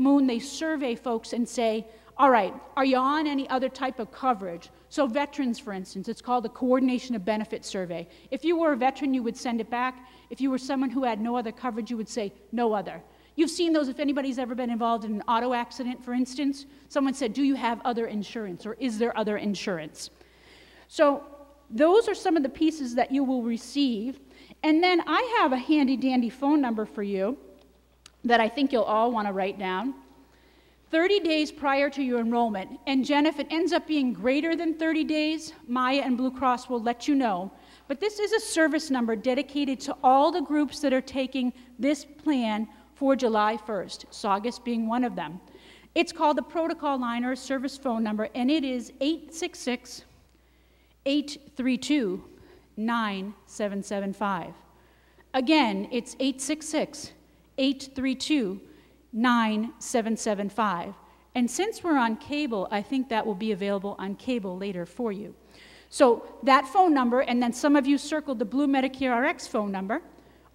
Moon, they survey folks and say, all right, are you on any other type of coverage? So veterans, for instance, it's called a coordination of benefits survey. If you were a veteran, you would send it back. If you were someone who had no other coverage, you would say no other. You've seen those if anybody's ever been involved in an auto accident, for instance. Someone said, do you have other insurance, or is there other insurance? So those are some of the pieces that you will receive. And then I have a handy-dandy phone number for you that I think you'll all want to write down. 30 days prior to your enrollment, and Jen, if it ends up being greater than 30 days, Maya and Blue Cross will let you know. But this is a service number dedicated to all the groups that are taking this plan for July 1st, Saugus being one of them. It's called the protocol line, or service phone number, and it is 866-832-9775. Again, it's 866-832-9775. And since we're on cable, I think that will be available on cable later for you. So that phone number, and then some of you circled the Blue Medicare RX phone number,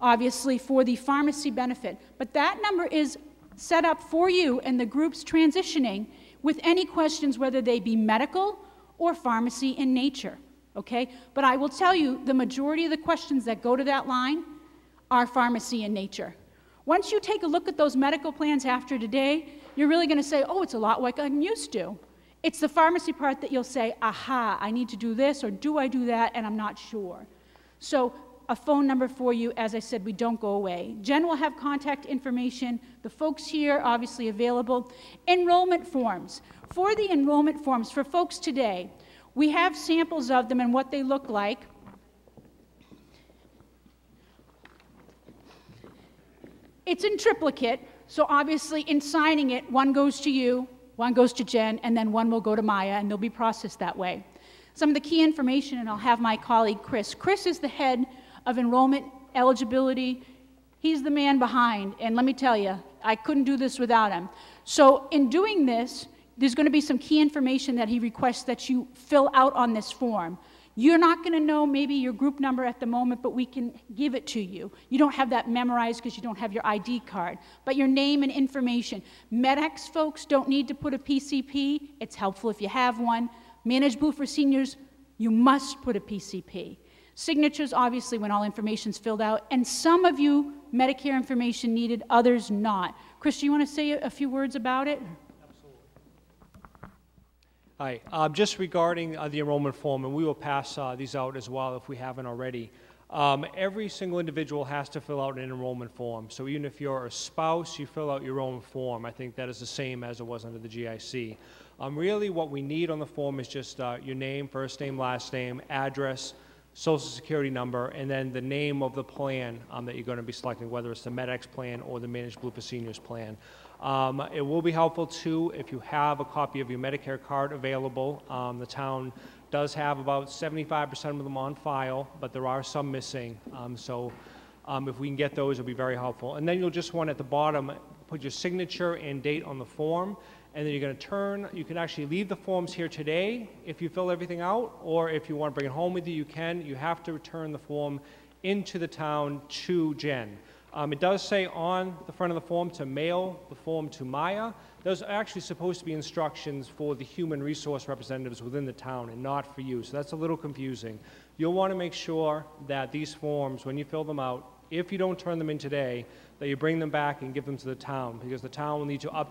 obviously for the pharmacy benefit. But that number is set up for you and the groups transitioning with any questions, whether they be medical or pharmacy in nature, okay? But I will tell you, the majority of the questions that go to that line are pharmacy in nature. Once you take a look at those medical plans after today, you're really going to say, oh, it's a lot like I'm used to. It's the pharmacy part that you'll say, aha, I need to do this, or do I do that, and I'm not sure. So a phone number for you. As I said, we don't go away. Jen will have contact information. The folks here obviously available. Enrollment forms. For the enrollment forms for folks today, we have samples of them and what they look like. It's in triplicate, so obviously in signing it, one goes to you, one goes to Jen, and then one will go to Maya, and they'll be processed that way. Some of the key information, and I'll have my colleague Chris. Chris is the head of enrollment eligibility. He's the man behind, and let me tell you, I couldn't do this without him. So in doing this, there's going to be some key information that he requests that you fill out on this form. You're not going to know maybe your group number at the moment, but we can give it to you. You don't have that memorized because you don't have your ID card, but your name and information. MedX folks don't need to put a PCP. It's helpful if you have one. Managed Blue for seniors, you must put a PCP. Signatures, obviously, when all information's filled out, and some of you, Medicare information needed, others not. Chris, do you want to say a few words about it? Hi, just regarding the enrollment form, and we will pass these out as well if we haven't already. Every single individual has to fill out an enrollment form. So even if you're a spouse, you fill out your own form. I think that is the same as it was under the GIC. Really what we need on the form is just your name, first name, last name, address, social security number, and then the name of the plan that you're going to be selecting, whether it's the MedX plan or the Managed Blue for Seniors plan. It will be helpful too if you have a copy of your Medicare card available. The town does have about 75% of them on file, but there are some missing. If we can get those, it'll be very helpful. And then you'll just want at the bottom, put your signature and date on the form, and then you're going to turn. You can actually leave the forms here today if you fill everything out, or if you want to bring it home with you, you can. You have to return the form into the town to Jen. It does say on the front of the form to mail the form to Maya. Those are actually supposed to be instructions for the human resource representatives within the town and not for you, so that's a little confusing. You'll want to make sure that these forms, when you fill them out, if you don't turn them in today, that you bring them back and give them to the town, because the town will need to update